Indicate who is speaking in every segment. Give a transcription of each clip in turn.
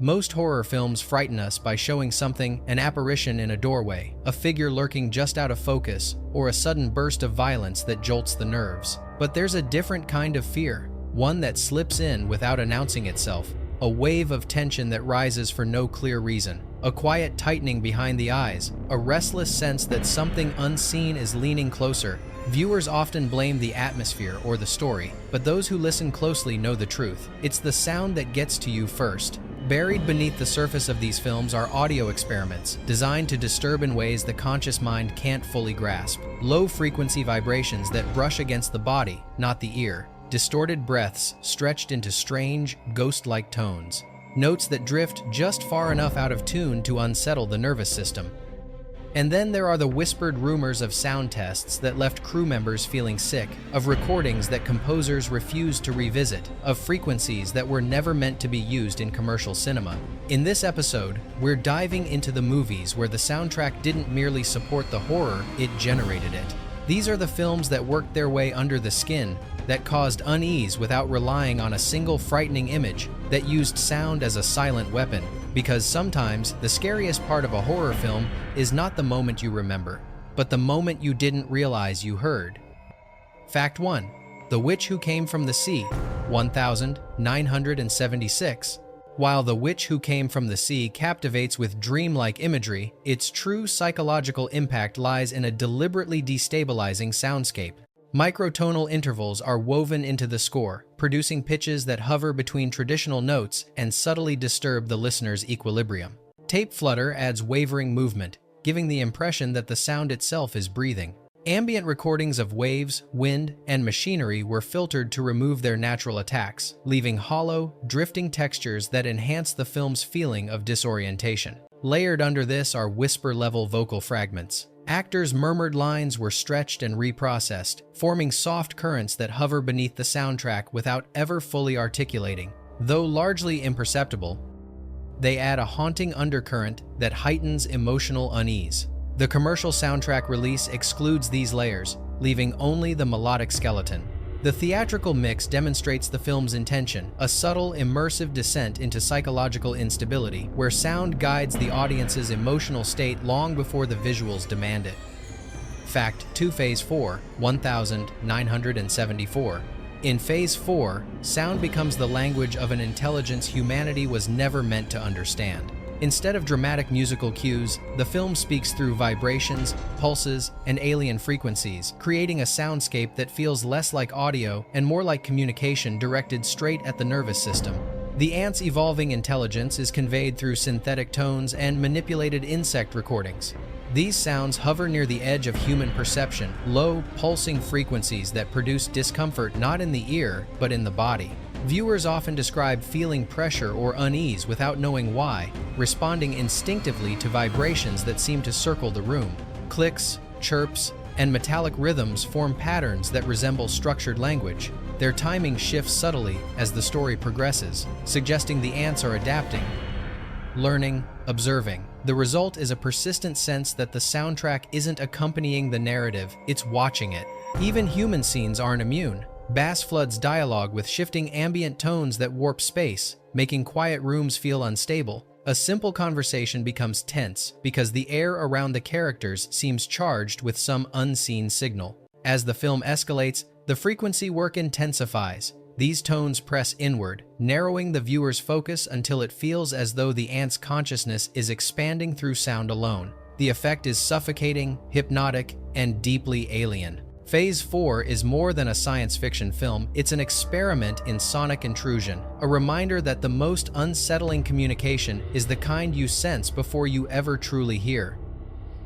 Speaker 1: Most horror films frighten us by showing something, an apparition in a doorway, a figure lurking just out of focus, or a sudden burst of violence that jolts the nerves. But there's a different kind of fear, one that slips in without announcing itself, a wave of tension that rises for no clear reason, a quiet tightening behind the eyes, a restless sense that something unseen is leaning closer. Viewers often blame the atmosphere or the story, but those who listen closely know the truth. It's the sound that gets to you first. Buried beneath the surface of these films are audio experiments, designed to disturb in ways the conscious mind can't fully grasp. Low-frequency vibrations that brush against the body, not the ear. Distorted breaths stretched into strange, ghost-like tones. Notes that drift just far enough out of tune to unsettle the nervous system. And then there are the whispered rumors of sound tests that left crew members feeling sick, of recordings that composers refused to revisit, of frequencies that were never meant to be used in commercial cinema. In this episode, we're diving into the movies where the soundtrack didn't merely support the horror, it generated it. These are the films that worked their way under the skin, that caused unease without relying on a single frightening image, that used sound as a silent weapon. Because sometimes, the scariest part of a horror film is not the moment you remember, but the moment you didn't realize you heard. Fact 1. The Witch Who Came from the Sea, 1976. While The Witch Who Came from the Sea captivates with dreamlike imagery, its true psychological impact lies in a deliberately destabilizing soundscape. Microtonal intervals are woven into the score, producing pitches that hover between traditional notes and subtly disturb the listener's equilibrium. Tape flutter adds wavering movement, giving the impression that the sound itself is breathing. Ambient recordings of waves, wind, and machinery were filtered to remove their natural attacks, leaving hollow, drifting textures that enhance the film's feeling of disorientation. Layered under this are whisper-level vocal fragments. Actors' murmured lines were stretched and reprocessed, forming soft currents that hover beneath the soundtrack without ever fully articulating. Though largely imperceptible, they add a haunting undercurrent that heightens emotional unease. The commercial soundtrack release excludes these layers, leaving only the melodic skeleton. The theatrical mix demonstrates the film's intention, a subtle, immersive descent into psychological instability, where sound guides the audience's emotional state long before the visuals demand it. Fact 2. Phase 4, 1974. In Phase 4, sound becomes the language of an intelligence humanity was never meant to understand. Instead of dramatic musical cues, the film speaks through vibrations, pulses, and alien frequencies, creating a soundscape that feels less like audio and more like communication directed straight at the nervous system. The ant's evolving intelligence is conveyed through synthetic tones and manipulated insect recordings. These sounds hover near the edge of human perception, low, pulsing frequencies that produce discomfort not in the ear, but in the body. Viewers often describe feeling pressure or unease without knowing why, responding instinctively to vibrations that seem to circle the room. Clicks, chirps, and metallic rhythms form patterns that resemble structured language. Their timing shifts subtly as the story progresses, suggesting the ants are adapting, learning, observing. The result is a persistent sense that the soundtrack isn't accompanying the narrative, it's watching it. Even human scenes aren't immune. Bass floods dialogue with shifting ambient tones that warp space, making quiet rooms feel unstable. A simple conversation becomes tense because the air around the characters seems charged with some unseen signal. As the film escalates, the frequency work intensifies. These tones press inward, narrowing the viewer's focus until it feels as though the ant's consciousness is expanding through sound alone. The effect is suffocating, hypnotic, and deeply alien. Phase 4 is more than a science fiction film, it's an experiment in sonic intrusion, a reminder that the most unsettling communication is the kind you sense before you ever truly hear.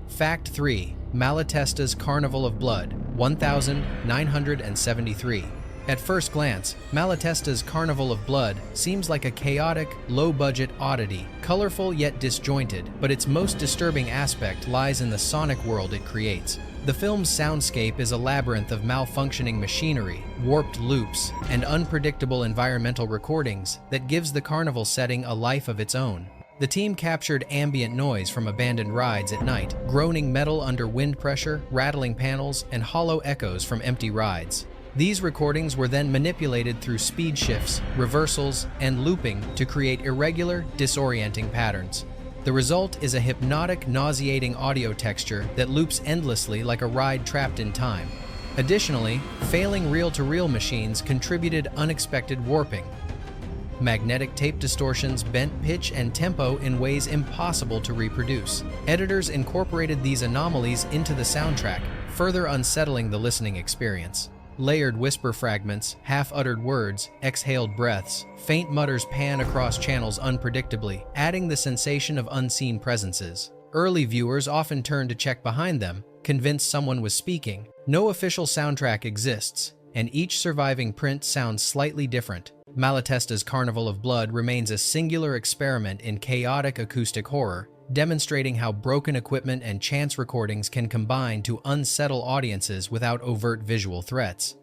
Speaker 1: Fact 3. Malatesta's Carnival of Blood, 1973. At first glance, Malatesta's Carnival of Blood seems like a chaotic, low-budget oddity, colorful yet disjointed, but its most disturbing aspect lies in the sonic world it creates. The film's soundscape is a labyrinth of malfunctioning machinery, warped loops, and unpredictable environmental recordings that gives the carnival setting a life of its own. The team captured ambient noise from abandoned rides at night, groaning metal under wind pressure, rattling panels, and hollow echoes from empty rides. These recordings were then manipulated through speed shifts, reversals, and looping to create irregular, disorienting patterns. The result is a hypnotic, nauseating audio texture that loops endlessly like a ride trapped in time. Additionally, failing reel-to-reel machines contributed unexpected warping. Magnetic tape distortions bent pitch and tempo in ways impossible to reproduce. Editors incorporated these anomalies into the soundtrack, further unsettling the listening experience. Layered whisper fragments, half-uttered words, exhaled breaths, faint mutters pan across channels unpredictably, adding the sensation of unseen presences. Early viewers often turned to check behind them, convinced someone was speaking. No official soundtrack exists, and each surviving print sounds slightly different. Malatesta's Carnival of Blood remains a singular experiment in chaotic acoustic horror, demonstrating how broken equipment and chance recordings can combine to unsettle audiences without overt visual threats.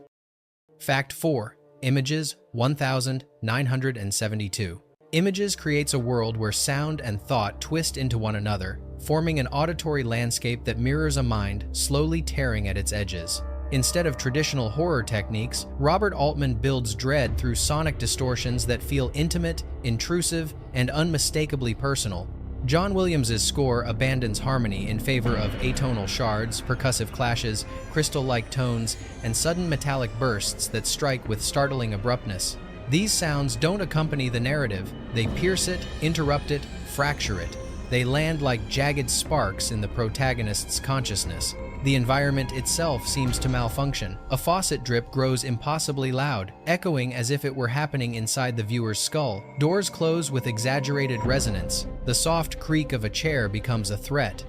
Speaker 1: Fact 4. Images 1972. Images creates a world where sound and thought twist into one another, forming an auditory landscape that mirrors a mind slowly tearing at its edges. Instead of traditional horror techniques, Robert Altman builds dread through sonic distortions that feel intimate, intrusive, and unmistakably personal. John Williams's score abandons harmony in favor of atonal shards, percussive clashes, crystal-like tones, and sudden metallic bursts that strike with startling abruptness. These sounds don't accompany the narrative, they pierce it, interrupt it, fracture it. They land like jagged sparks in the protagonist's consciousness. The environment itself seems to malfunction. A faucet drip grows impossibly loud, echoing as if it were happening inside the viewer's skull. Doors close with exaggerated resonance. The soft creak of a chair becomes a threat.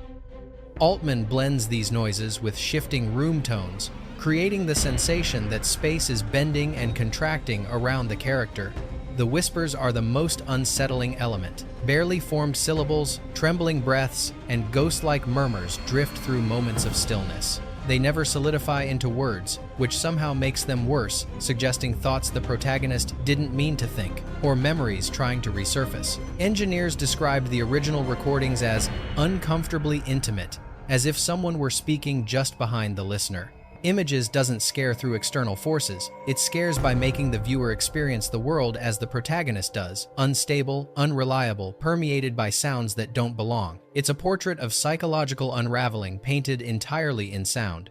Speaker 1: Altman blends these noises with shifting room tones, creating the sensation that space is bending and contracting around the character. The whispers are the most unsettling element. Barely formed syllables, trembling breaths, and ghost-like murmurs drift through moments of stillness. They never solidify into words, which somehow makes them worse, suggesting thoughts the protagonist didn't mean to think, or memories trying to resurface. Engineers described the original recordings as uncomfortably intimate, as if someone were speaking just behind the listener. Images doesn't scare through external forces. It scares by making the viewer experience the world as the protagonist does, unstable, unreliable, permeated by sounds that don't belong. It's a portrait of psychological unraveling painted entirely in sound.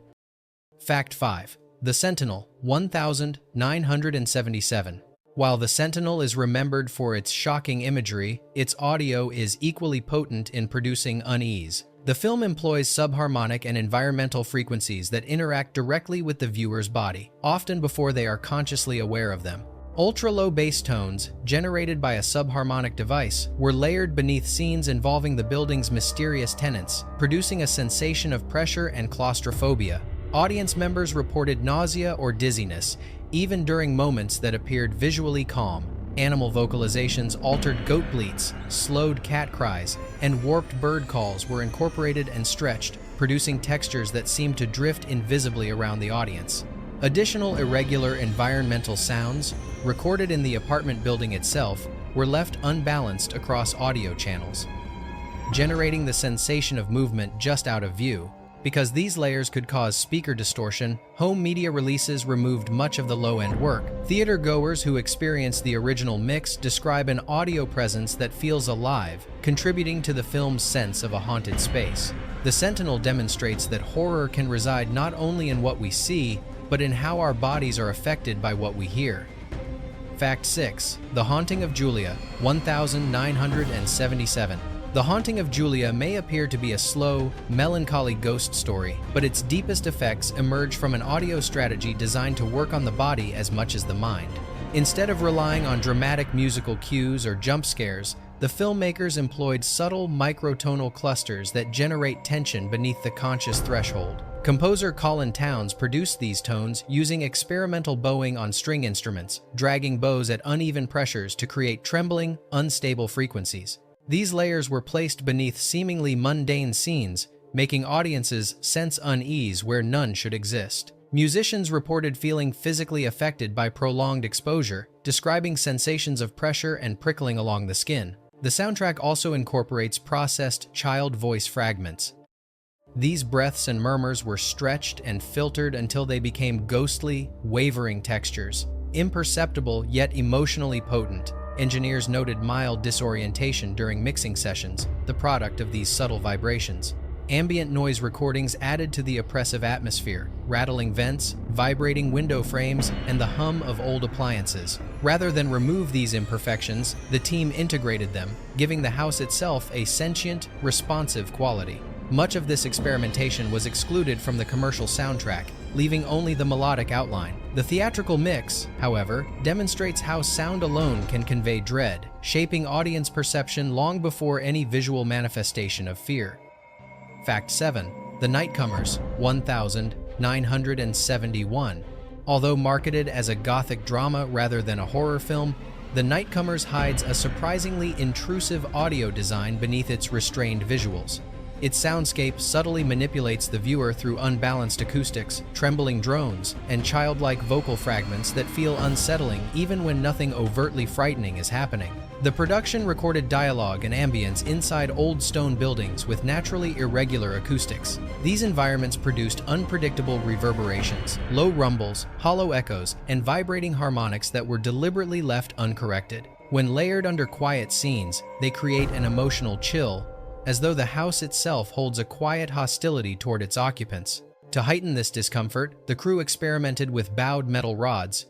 Speaker 1: Fact 5. The Sentinel, 1977. While The Sentinel is remembered for its shocking imagery, its audio is equally potent in producing unease. The film employs subharmonic and environmental frequencies that interact directly with the viewer's body, often before they are consciously aware of them. Ultra-low bass tones, generated by a subharmonic device, were layered beneath scenes involving the building's mysterious tenants, producing a sensation of pressure and claustrophobia. Audience members reported nausea or dizziness, even during moments that appeared visually calm. Animal vocalizations, altered goat bleats, slowed cat cries, and warped bird calls were incorporated and stretched, producing textures that seemed to drift invisibly around the audience. Additional irregular environmental sounds, recorded in the apartment building itself, were left unbalanced across audio channels, generating the sensation of movement just out of view. Because these layers could cause speaker distortion, home media releases removed much of the low-end work. Theater goers who experienced the original mix describe an audio presence that feels alive, contributing to the film's sense of a haunted space. The Sentinel demonstrates that horror can reside not only in what we see, but in how our bodies are affected by what we hear. Fact 6. The Haunting of Julia, 1977. The Haunting of Julia may appear to be a slow, melancholy ghost story, but its deepest effects emerge from an audio strategy designed to work on the body as much as the mind. Instead of relying on dramatic musical cues or jump scares, the filmmakers employed subtle microtonal clusters that generate tension beneath the conscious threshold. Composer Colin Towns produced these tones using experimental bowing on string instruments, dragging bows at uneven pressures to create trembling, unstable frequencies. These layers were placed beneath seemingly mundane scenes, making audiences sense unease where none should exist. Musicians reported feeling physically affected by prolonged exposure, describing sensations of pressure and prickling along the skin. The soundtrack also incorporates processed child voice fragments. These breaths and murmurs were stretched and filtered until they became ghostly, wavering textures, imperceptible yet emotionally potent. Engineers noted mild disorientation during mixing sessions, the product of these subtle vibrations. Ambient noise recordings added to the oppressive atmosphere, rattling vents, vibrating window frames, and the hum of old appliances. Rather than remove these imperfections, the team integrated them, giving the house itself a sentient, responsive quality. Much of this experimentation was excluded from the commercial soundtrack, leaving only the melodic outline. The theatrical mix, however, demonstrates how sound alone can convey dread, shaping audience perception long before any visual manifestation of fear. Fact 7. The Nightcomers, 1971. Although marketed as a gothic drama rather than a horror film, The Nightcomers hides a surprisingly intrusive audio design beneath its restrained visuals. Its soundscape subtly manipulates the viewer through unbalanced acoustics, trembling drones, and childlike vocal fragments that feel unsettling even when nothing overtly frightening is happening. The production recorded dialogue and ambience inside old stone buildings with naturally irregular acoustics. These environments produced unpredictable reverberations, low rumbles, hollow echoes, and vibrating harmonics that were deliberately left uncorrected. When layered under quiet scenes, they create an emotional chill, as though the house itself holds a quiet hostility toward its occupants. To heighten this discomfort, the crew experimented with bowed metal rods,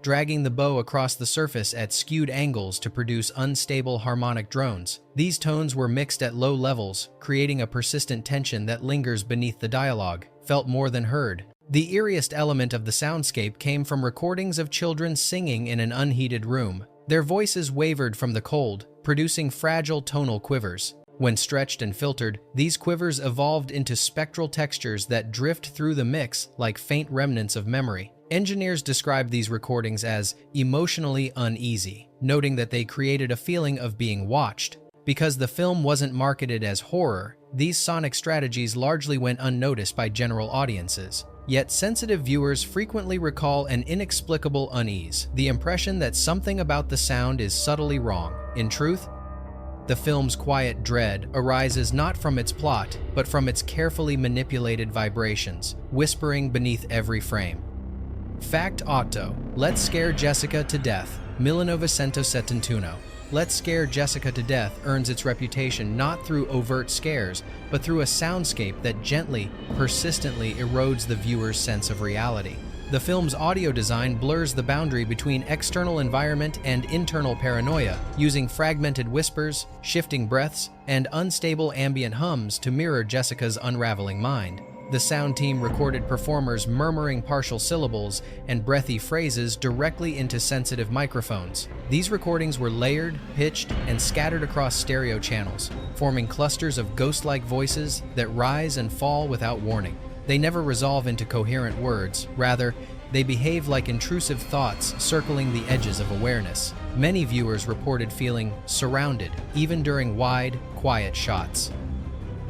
Speaker 1: dragging the bow across the surface at skewed angles to produce unstable harmonic drones. These tones were mixed at low levels, creating a persistent tension that lingers beneath the dialogue, felt more than heard. The eeriest element of the soundscape came from recordings of children singing in an unheated room. Their voices wavered from the cold, producing fragile tonal quivers. When stretched and filtered, these quivers evolved into spectral textures that drift through the mix like faint remnants of memory. Engineers described these recordings as emotionally uneasy, noting that they created a feeling of being watched. Because the film wasn't marketed as horror, these sonic strategies largely went unnoticed by general audiences. Yet sensitive viewers frequently recall an inexplicable unease, the impression that something about the sound is subtly wrong. In truth, the film's quiet dread arises not from its plot, but from its carefully manipulated vibrations, whispering beneath every frame. Fact 8. Let's Scare Jessica to Death, 1971. Let's Scare Jessica to Death earns its reputation not through overt scares, but through a soundscape that gently, persistently erodes the viewer's sense of reality. The film's audio design blurs the boundary between external environment and internal paranoia, using fragmented whispers, shifting breaths, and unstable ambient hums to mirror Jessica's unraveling mind. The sound team recorded performers murmuring partial syllables and breathy phrases directly into sensitive microphones. These recordings were layered, pitched, and scattered across stereo channels, forming clusters of ghost-like voices that rise and fall without warning. They never resolve into coherent words. Rather, they behave like intrusive thoughts circling the edges of awareness. Many viewers reported feeling surrounded, even during wide, quiet shots.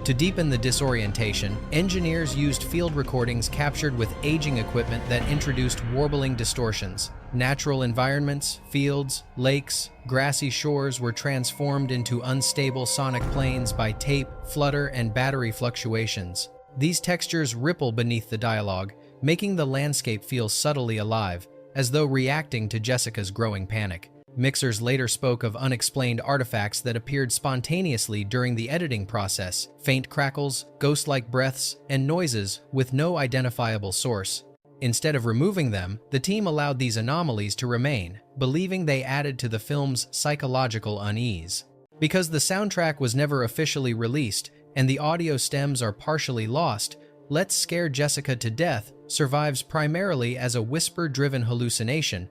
Speaker 1: To deepen the disorientation, engineers used field recordings captured with aging equipment that introduced warbling distortions. Natural environments, fields, lakes, grassy shores were transformed into unstable sonic planes by tape, flutter, and battery fluctuations. These textures ripple beneath the dialogue, making the landscape feel subtly alive, as though reacting to Jessica's growing panic. Mixers later spoke of unexplained artifacts that appeared spontaneously during the editing process, faint crackles, ghost-like breaths, and noises with no identifiable source. Instead of removing them, the team allowed these anomalies to remain, believing they added to the film's psychological unease. Because the soundtrack was never officially released, and the audio stems are partially lost, Let's Scare Jessica to Death survives primarily as a whisper-driven hallucination,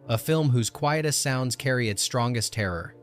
Speaker 1: a film whose quietest sounds carry its strongest terror.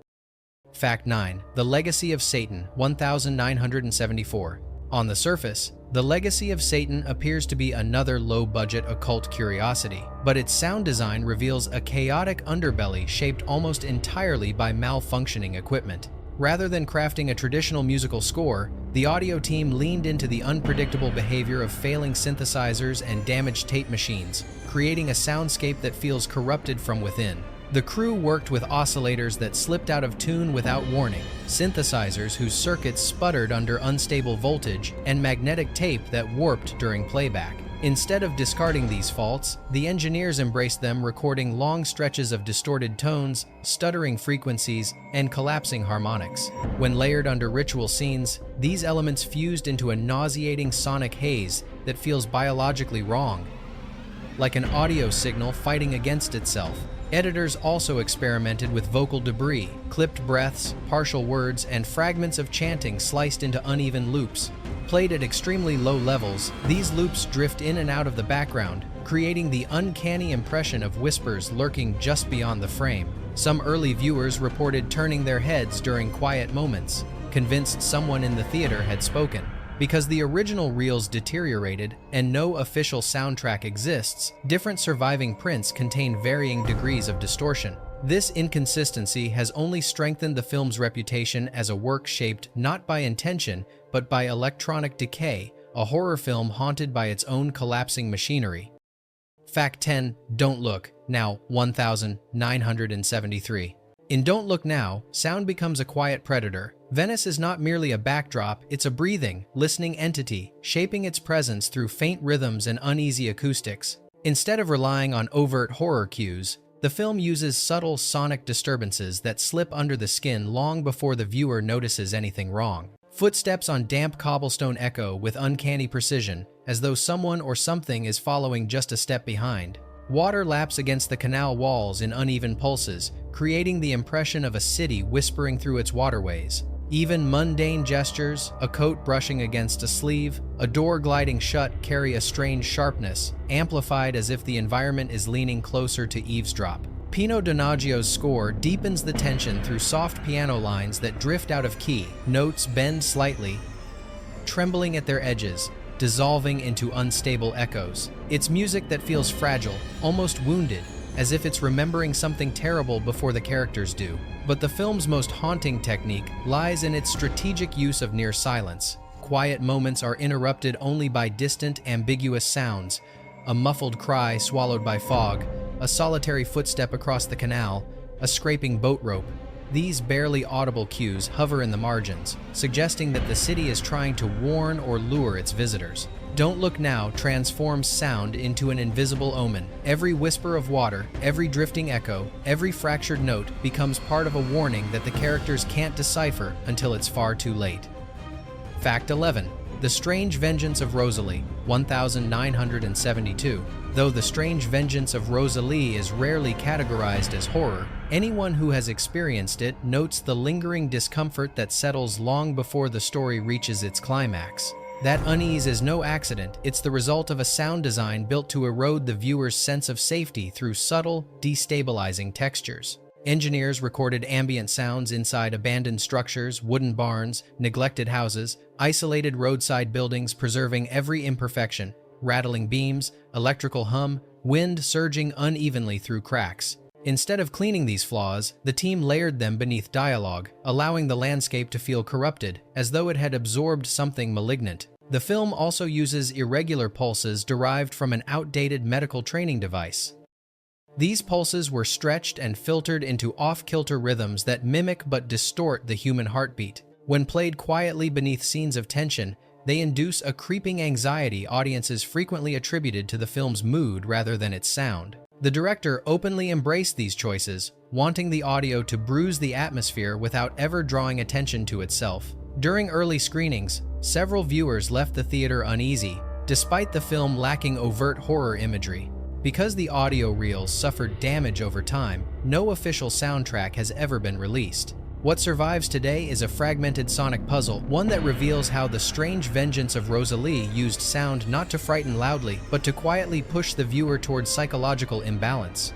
Speaker 1: Fact 9. The Legacy of Satan, 1974. On the surface, The Legacy of Satan appears to be another low-budget occult curiosity, but its sound design reveals a chaotic underbelly shaped almost entirely by malfunctioning equipment. Rather than crafting a traditional musical score, the audio team leaned into the unpredictable behavior of failing synthesizers and damaged tape machines, creating a soundscape that feels corrupted from within. The crew worked with oscillators that slipped out of tune without warning, synthesizers whose circuits sputtered under unstable voltage, and magnetic tape that warped during playback. Instead of discarding these faults, the engineers embraced them, recording long stretches of distorted tones, stuttering frequencies, and collapsing harmonics. When layered under ritual scenes, these elements fused into a nauseating sonic haze that feels biologically wrong, like an audio signal fighting against itself. Editors also experimented with vocal debris, clipped breaths, partial words, and fragments of chanting sliced into uneven loops. Played at extremely low levels, these loops drift in and out of the background, creating the uncanny impression of whispers lurking just beyond the frame. Some early viewers reported turning their heads during quiet moments, convinced someone in the theater had spoken. Because the original reels deteriorated and no official soundtrack exists, different surviving prints contain varying degrees of distortion. This inconsistency has only strengthened the film's reputation as a work shaped not by intention, but by electronic decay, a horror film haunted by its own collapsing machinery. Fact 10. Don't Look Now, 1973. In Don't Look Now, sound becomes a quiet predator. Venice is not merely a backdrop, it's a breathing, listening entity, shaping its presence through faint rhythms and uneasy acoustics. Instead of relying on overt horror cues, the film uses subtle sonic disturbances that slip under the skin long before the viewer notices anything wrong. Footsteps on damp cobblestone echo with uncanny precision, as though someone or something is following just a step behind. Water laps against the canal walls in uneven pulses, creating the impression of a city whispering through its waterways. Even mundane gestures, a coat brushing against a sleeve, a door gliding shut, carry a strange sharpness, amplified as if the environment is leaning closer to eavesdrop. Pino Donaggio's score deepens the tension through soft piano lines that drift out of key, notes bend slightly, trembling at their edges, dissolving into unstable echoes. It's music that feels fragile, almost wounded, as if it's remembering something terrible before the characters do. But the film's most haunting technique lies in its strategic use of near silence. Quiet moments are interrupted only by distant, ambiguous sounds, a muffled cry swallowed by fog, a solitary footstep across the canal, a scraping boat rope. These barely audible cues hover in the margins, suggesting that the city is trying to warn or lure its visitors. Don't Look Now transforms sound into an invisible omen. Every whisper of water, every drifting echo, every fractured note becomes part of a warning that the characters can't decipher until it's far too late. Fact 11. The Strange Vengeance of Rosalie, 1972. Though The Strange Vengeance of Rosalie is rarely categorized as horror, anyone who has experienced it notes the lingering discomfort that settles long before the story reaches its climax. That unease is no accident, it's the result of a sound design built to erode the viewer's sense of safety through subtle, destabilizing textures. Engineers recorded ambient sounds inside abandoned structures, wooden barns, neglected houses, isolated roadside buildings, preserving every imperfection, rattling beams, electrical hum, wind surging unevenly through cracks. Instead of cleaning these flaws, the team layered them beneath dialogue, allowing the landscape to feel corrupted, as though it had absorbed something malignant. The film also uses irregular pulses derived from an outdated medical training device. These pulses were stretched and filtered into off-kilter rhythms that mimic but distort the human heartbeat. When played quietly beneath scenes of tension, they induce a creeping anxiety audiences frequently attributed to the film's mood rather than its sound. The director openly embraced these choices, wanting the audio to bruise the atmosphere without ever drawing attention to itself. During early screenings, several viewers left the theater uneasy, despite the film lacking overt horror imagery. Because the audio reels suffered damage over time, no official soundtrack has ever been released. What survives today is a fragmented sonic puzzle, one that reveals how The Strange Vengeance of Rosalie used sound not to frighten loudly, but to quietly push the viewer towards psychological imbalance.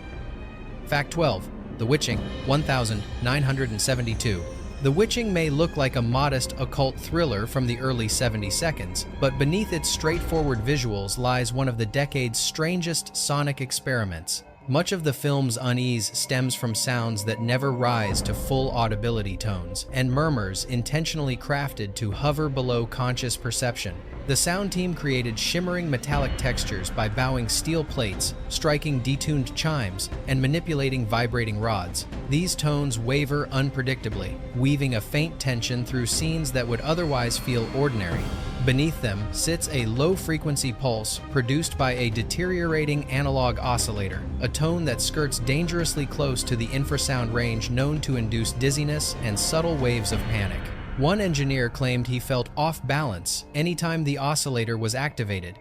Speaker 1: Fact 12. The Witching, 1972. The Witching may look like a modest occult thriller from the early 70s, but beneath its straightforward visuals lies one of the decade's strangest sonic experiments. Much of the film's unease stems from sounds that never rise to full audibility tones, and murmurs intentionally crafted to hover below conscious perception. The sound team created shimmering metallic textures by bowing steel plates, striking detuned chimes, and manipulating vibrating rods. These tones waver unpredictably, weaving a faint tension through scenes that would otherwise feel ordinary. Beneath them sits a low-frequency pulse produced by a deteriorating analog oscillator, a tone that skirts dangerously close to the infrasound range known to induce dizziness and subtle waves of panic. One engineer claimed he felt off balance anytime the oscillator was activated.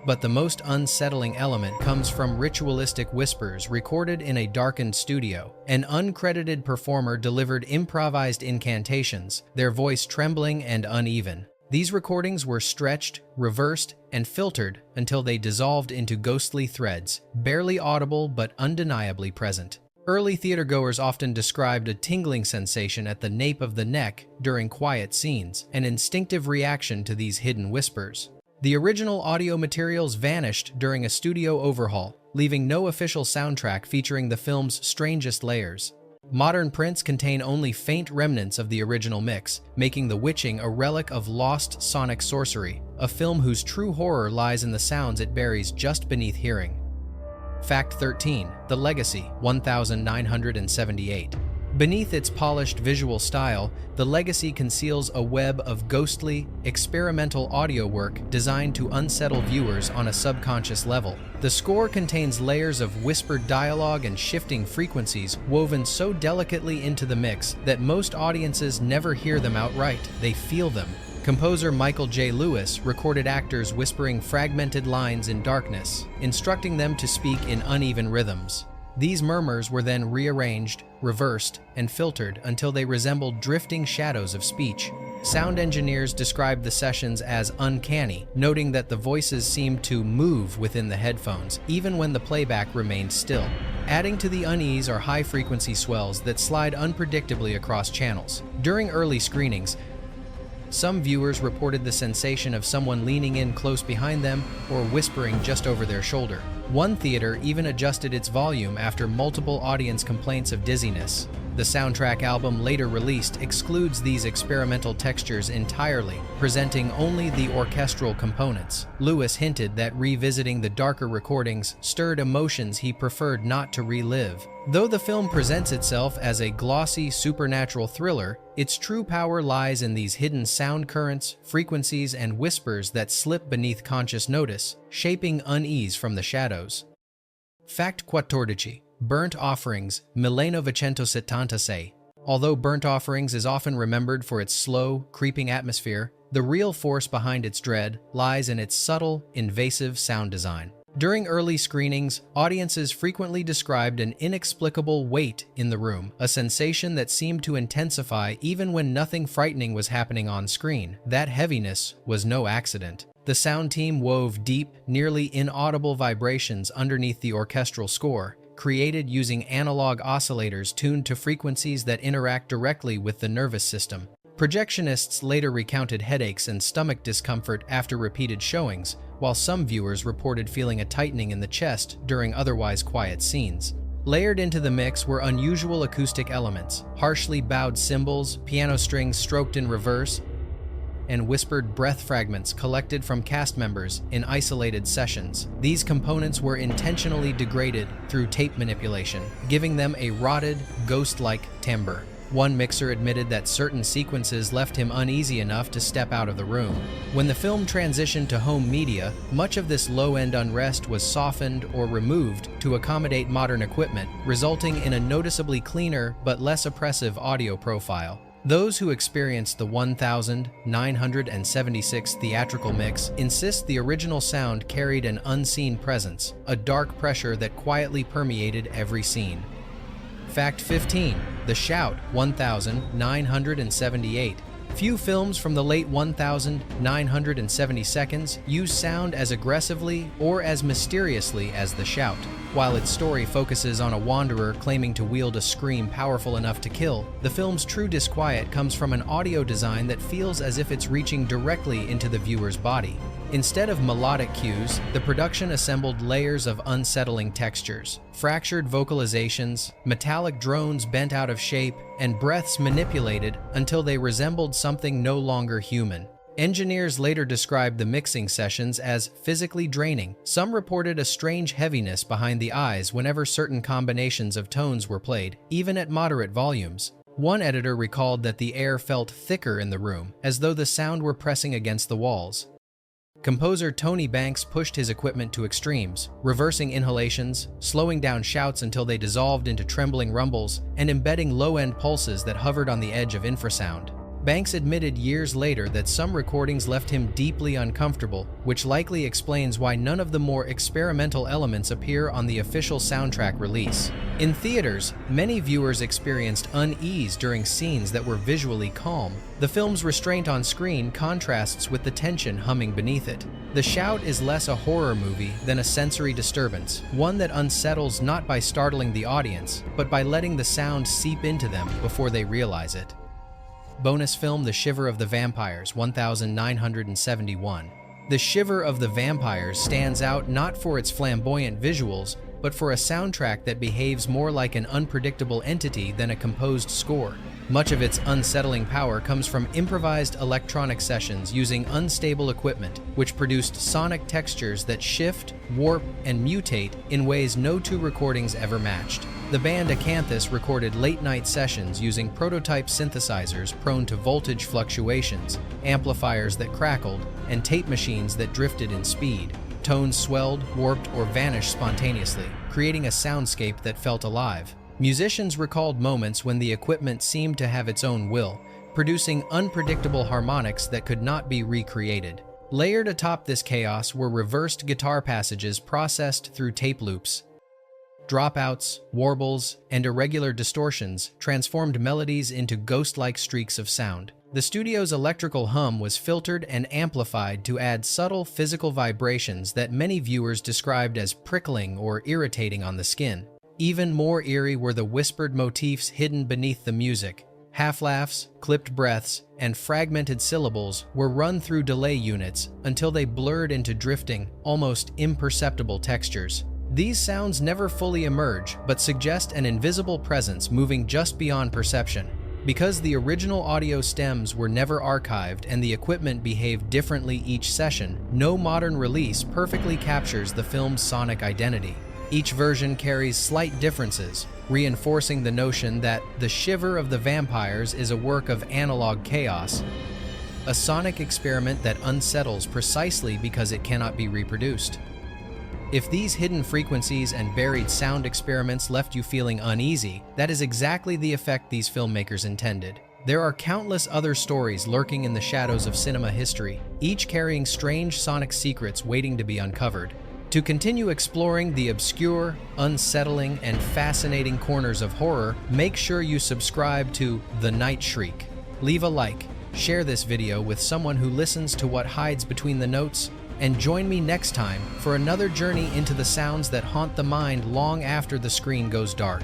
Speaker 1: But the most unsettling element comes from ritualistic whispers recorded in a darkened studio. An uncredited performer delivered improvised incantations, their voice trembling and uneven. These recordings were stretched, reversed, and filtered until they dissolved into ghostly threads, barely audible but undeniably present. Early theatergoers often described a tingling sensation at the nape of the neck during quiet scenes, an instinctive reaction to these hidden whispers. The original audio materials vanished during a studio overhaul, leaving no official soundtrack featuring the film's strangest layers. Modern prints contain only faint remnants of the original mix, making The Witching a relic of lost sonic sorcery, a film whose true horror lies in the sounds it buries just beneath hearing. Fact 13. The Legacy, 1978. Beneath its polished visual style, The Legacy conceals a web of ghostly, experimental audio work designed to unsettle viewers on a subconscious level. The score contains layers of whispered dialogue and shifting frequencies woven so delicately into the mix that most audiences never hear them outright, they feel them. Composer Michael J. Lewis recorded actors whispering fragmented lines in darkness, instructing them to speak in uneven rhythms. These murmurs were then rearranged, reversed, and filtered until they resembled drifting shadows of speech. Sound engineers described the sessions as uncanny, noting that the voices seemed to move within the headphones, even when the playback remained still. Adding to the unease are high-frequency swells that slide unpredictably across channels. During early screenings, some viewers reported the sensation of someone leaning in close behind them or whispering just over their shoulder. One theater even adjusted its volume after multiple audience complaints of dizziness. The soundtrack album later released excludes these experimental textures entirely, presenting only the orchestral components. Lewis hinted that revisiting the darker recordings stirred emotions he preferred not to relive. Though the film presents itself as a glossy, supernatural thriller, its true power lies in these hidden sound currents, frequencies, and whispers that slip beneath conscious notice, shaping unease from the shadows. Fact 14. Burnt Offerings, 1976. Although Burnt Offerings is often remembered for its slow, creeping atmosphere, the real force behind its dread lies in its subtle, invasive sound design. During early screenings, audiences frequently described an inexplicable weight in the room, a sensation that seemed to intensify even when nothing frightening was happening on screen. That heaviness was no accident. The sound team wove deep, nearly inaudible vibrations underneath the orchestral score, created using analog oscillators tuned to frequencies that interact directly with the nervous system. Projectionists later recounted headaches and stomach discomfort after repeated showings, while some viewers reported feeling a tightening in the chest during otherwise quiet scenes. Layered into the mix were unusual acoustic elements, harshly bowed cymbals, piano strings stroked in reverse, and whispered breath fragments collected from cast members in isolated sessions. These components were intentionally degraded through tape manipulation, giving them a rotted, ghost-like timbre. One mixer admitted that certain sequences left him uneasy enough to step out of the room. When the film transitioned to home media, much of this low-end unrest was softened or removed to accommodate modern equipment, resulting in a noticeably cleaner but less oppressive audio profile. Those who experienced the 1976 theatrical mix insist the original sound carried an unseen presence, a dark pressure that quietly permeated every scene. Fact 15. The Shout, 1978. Few films from the late 1970s use sound as aggressively or as mysteriously as The Shout. While its story focuses on a wanderer claiming to wield a scream powerful enough to kill, the film's true disquiet comes from an audio design that feels as if it's reaching directly into the viewer's body. Instead of melodic cues, the production assembled layers of unsettling textures, fractured vocalizations, metallic drones bent out of shape, and breaths manipulated until they resembled something no longer human. Engineers later described the mixing sessions as physically draining. Some reported a strange heaviness behind the eyes whenever certain combinations of tones were played, even at moderate volumes. One editor recalled that the air felt thicker in the room, as though the sound were pressing against the walls. Composer Tony Banks pushed his equipment to extremes, reversing inhalations, slowing down shouts until they dissolved into trembling rumbles, and embedding low-end pulses that hovered on the edge of infrasound. Banks admitted years later that some recordings left him deeply uncomfortable, which likely explains why none of the more experimental elements appear on the official soundtrack release. In theaters, many viewers experienced unease during scenes that were visually calm. The film's restraint on screen contrasts with the tension humming beneath it. The Shout is less a horror movie than a sensory disturbance, one that unsettles not by startling the audience, but by letting the sound seep into them before they realize it. Bonus film The Shiver of the Vampires, 1971. The Shiver of the Vampires stands out not for its flamboyant visuals, but for a soundtrack that behaves more like an unpredictable entity than a composed score. Much of its unsettling power comes from improvised electronic sessions using unstable equipment, which produced sonic textures that shift, warp, and mutate in ways no two recordings ever matched. The band Acanthus recorded late-night sessions using prototype synthesizers prone to voltage fluctuations, amplifiers that crackled, and tape machines that drifted in speed. Tones swelled, warped, or vanished spontaneously, creating a soundscape that felt alive. Musicians recalled moments when the equipment seemed to have its own will, producing unpredictable harmonics that could not be recreated. Layered atop this chaos were reversed guitar passages processed through tape loops. Dropouts, warbles, and irregular distortions transformed melodies into ghost-like streaks of sound. The studio's electrical hum was filtered and amplified to add subtle physical vibrations that many viewers described as prickling or irritating on the skin. Even more eerie were the whispered motifs hidden beneath the music. Half-laughs, clipped breaths, and fragmented syllables were run through delay units until they blurred into drifting, almost imperceptible textures. These sounds never fully emerge, but suggest an invisible presence moving just beyond perception. Because the original audio stems were never archived and the equipment behaved differently each session, no modern release perfectly captures the film's sonic identity. Each version carries slight differences, reinforcing the notion that The Shiver of the Vampires is a work of analog chaos, a sonic experiment that unsettles precisely because it cannot be reproduced. If these hidden frequencies and buried sound experiments left you feeling uneasy, that is exactly the effect these filmmakers intended. There are countless other stories lurking in the shadows of cinema history, each carrying strange sonic secrets waiting to be uncovered. To continue exploring the obscure, unsettling, and fascinating corners of horror, make sure you subscribe to The Night Shriek. Leave a like, share this video with someone who listens to what hides between the notes, and join me next time for another journey into the sounds that haunt the mind long after the screen goes dark.